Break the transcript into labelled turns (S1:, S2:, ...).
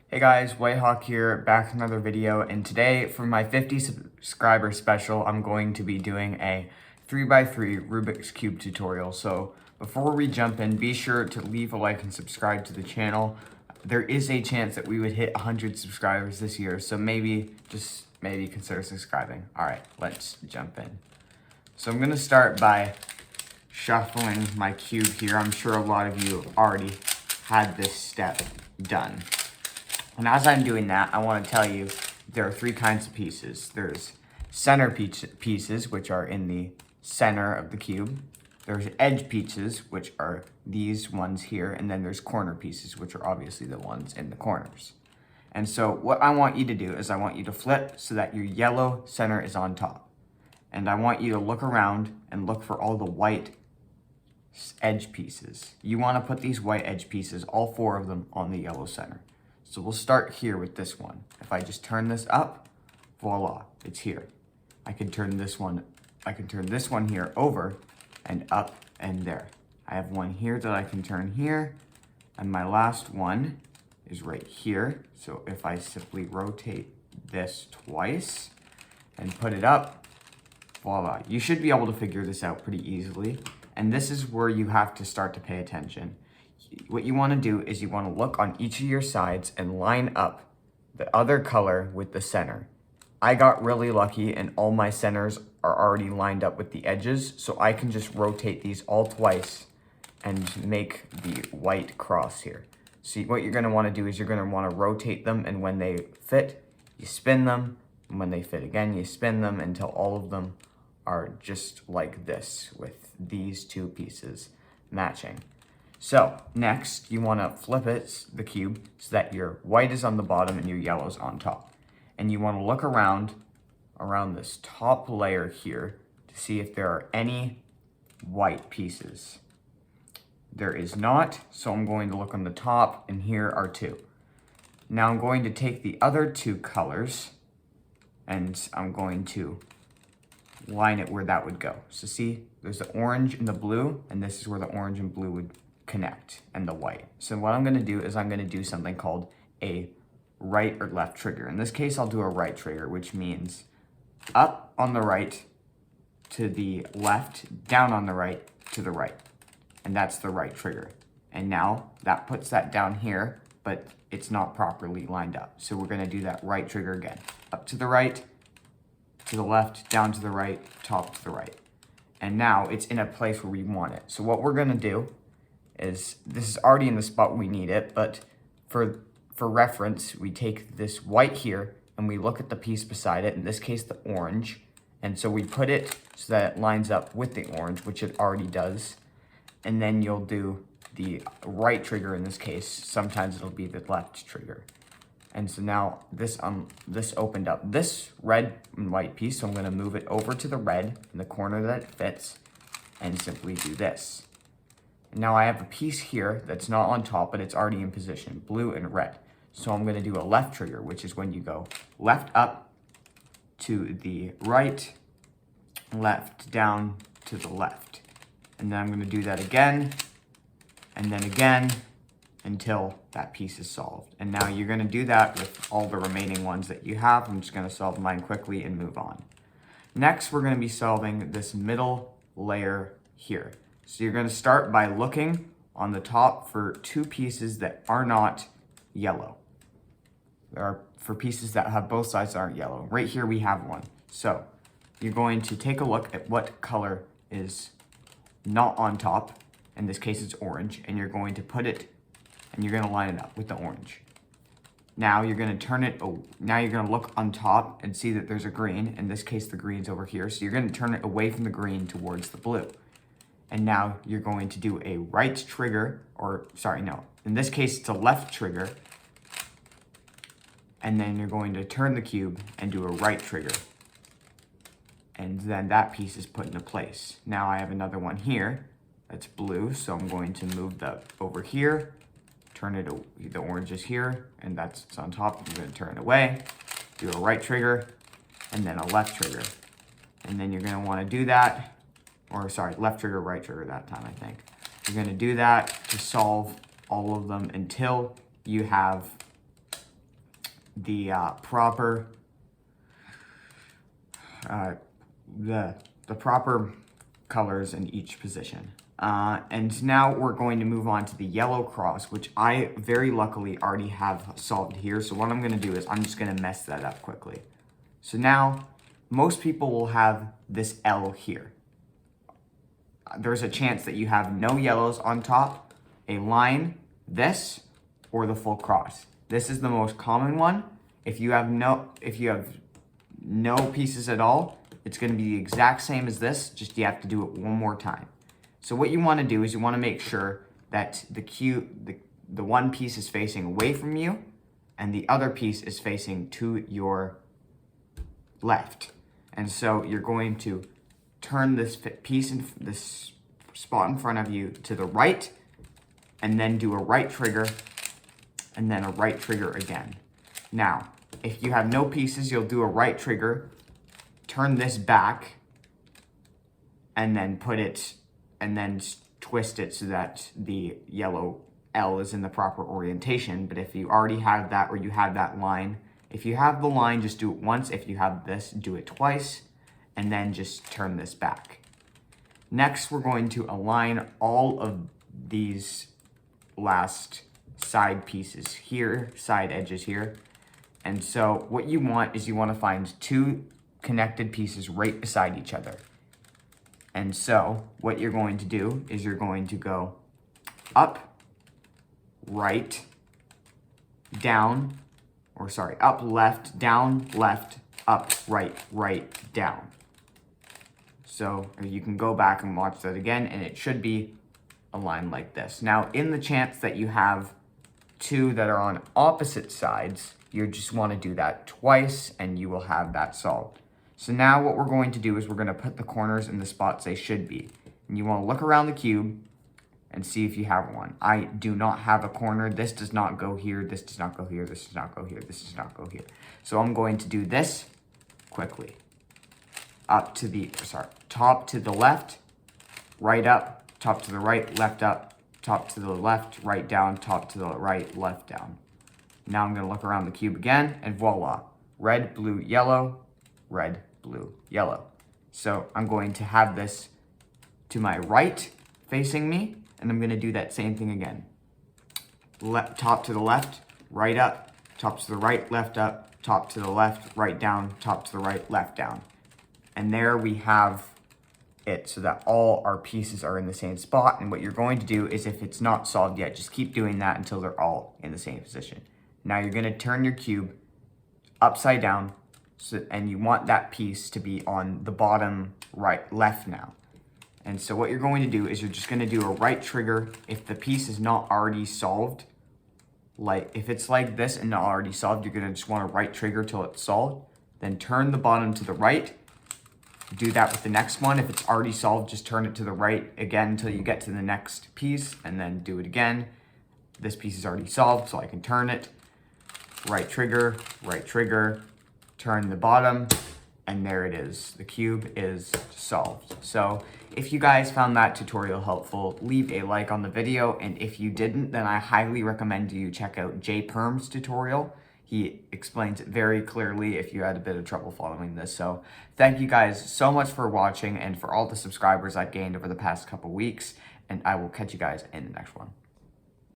S1: Hey guys, Whitehawk here, back with another video, and today for my 50 subscriber special, I'm going to be doing a 3x3 Rubik's Cube tutorial. So before we jump in, be sure to leave a like and subscribe to the channel. There is a chance that we would hit 100 subscribers this year, so maybe consider subscribing. All right, let's jump in. So I'm gonna start by shuffling my cube here. I'm sure a lot of you already had this step done. And as I'm doing that, I want to tell you there are three kinds of pieces. There's center pieces, which are in the center of the cube. There's edge pieces, which are these ones here. And then there's corner pieces, which are obviously the ones in the corners. And so what I want you to do is I want you to flip so that your yellow center is on top. And I want you to look around and look for all the white edge pieces. You want to put these white edge pieces, all four of them, on the yellow center. So we'll start here with this one. If I just turn this up, voila, it's here. I can turn this one here over and up and there. I have one here that I can turn here, and my last one is right here. So if I simply rotate this twice and put it up, voila. You should be able to figure this out pretty easily. And this is where you have to start to pay attention. What you want to do is you want to look on each of your sides and line up the other color with the center. I got really lucky and all my centers are already lined up with the edges, so I can just rotate these all twice and make the white cross here. So what you're going to want to do is you're going to want to rotate them, and when they fit, you spin them, and when they fit again, you spin them until all of them are just like this with these two pieces matching. So next, you want to flip it, the cube, so that your white is on the bottom and your yellow is on top. And you want to look around this top layer here to see if there are any white pieces. There is not, so I'm going to look on the top, and here are two. Now I'm going to take the other two colors, and I'm going to line it where that would go. So see, there's the orange and the blue, and this is where the orange and blue would connect, and the white. So what I'm going to do is I'm going to do something called a right or left trigger. In this case, I'll do a right trigger, which means up on the right to the left, down on the right to the right. And that's the right trigger. And now that puts that down here, but it's not properly lined up. So we're going to do that right trigger again. Up to the right, to the left, down to the right, top to the right. And now it's in a place where we want it. So what we're going to do is, this is already in the spot we need it, but for reference, we take this white here and we look at the piece beside it, in this case the orange, and so we put it so that it lines up with the orange, which it already does, and then you'll do the right trigger in this case. Sometimes it'll be the left trigger. And so now this opened up this red and white piece, so I'm going to move it over to the red in the corner that it fits and simply do this. Now I have a piece here that's not on top, but it's already in position, blue and red. So I'm going to do a left trigger, which is when you go left up to the right, left down to the left. And then I'm going to do that again, and then again, until that piece is solved. And now you're going to do that with all the remaining ones that you have. I'm just going to solve mine quickly and move on. Next, we're going to be solving this middle layer here. So you're going to start by looking on the top for two pieces that are not yellow. There are for pieces that have both sides that aren't yellow. Right here we have one. So you're going to take a look at what color is not on top. In this case it's orange, and you're going to put it, and you're going to line it up with the orange. Now you're going to turn it, now you're going to look on top and see that there's a green. In this case the green's over here, so you're going to turn it away from the green towards the blue. And now you're going to do a right trigger, or sorry, no. In this case, it's a left trigger. And then you're going to turn the cube and do a right trigger. And then that piece is put into place. Now I have another one here that's blue, so I'm going to move that over here, turn it, the orange is here, and it's on top. I'm going to turn it away, do a right trigger, and then a left trigger. And then you're going to want to do that. Or sorry, left trigger, right trigger that time, I think. You're going to do that to solve all of them until you have the proper the proper colors in each position. And now we're going to move on to the yellow cross, which I very luckily already have solved here. So what I'm going to do is I'm just going to mess that up quickly. So now most people will have this L here. There's a chance that you have no yellows on top, a line, this, or the full cross. This is the most common one. If you have no pieces at all, it's going to be the exact same as this, just you have to do it one more time. So what you want to do is you want to make sure that the one piece is facing away from you and the other piece is facing to your left. And so you're going to turn this piece in this spot in front of you to the right, and then do a right trigger, and then a right trigger again. Now, if you have no pieces, you'll do a right trigger, turn this back, and then twist it so that the yellow L is in the proper orientation. But if you already have that, or you have that line, if you have the line, just do it once. If you have this, do it twice, and then just turn this back. Next, we're going to align all of these last side pieces here, side edges here. And so what you want is you want to find two connected pieces right beside each other. And so what you're going to do is you're going to go up, right, down, up, left, down, left, up, right, right, down. So you can go back and watch that again, and it should be a line like this. Now, in the chance that you have two that are on opposite sides, you just want to do that twice, and you will have that solved. So now what we're going to do is we're going to put the corners in the spots they should be. And you want to look around the cube and see if you have one. I do not have a corner. This does not go here. This does not go here. This does not go here. This does not go here. So I'm going to do this quickly. Top to the left, right up, top to the right, left up, top to the left, right down, top to the right, left down. Now I'm going to look around the cube again, and voila. Red, blue, yellow, red, blue, yellow. So I'm going to have this to my right facing me, and I'm going to do that same thing again. Top to the left, right up, top to the right, left up, top to the left, right down, top to the right, left down. And there we have it, so that all our pieces are in the same spot. And what you're going to do is, if it's not solved yet, just keep doing that until they're all in the same position. Now you're going to turn your cube upside down, and you want that piece to be on the bottom left now. And so what you're going to do is you're just going to do a right trigger if the piece is not already solved. Like if it's like this and not already solved, you're going to just want to right trigger till it's solved. Then turn the bottom to the right. Do that with the next one. If it's already solved, just turn it to the right again until you get to the next piece, and then do it again. This piece is already solved, so I can turn it. Right trigger, turn the bottom, and there it is. The cube is solved. So if you guys found that tutorial helpful, leave a like on the video, and if you didn't, then I highly recommend you check out J Perm's tutorial. He explains it very clearly if you had a bit of trouble following this. So thank you guys so much for watching, and for all the subscribers I've gained over the past couple weeks, and I will catch you guys in the next one.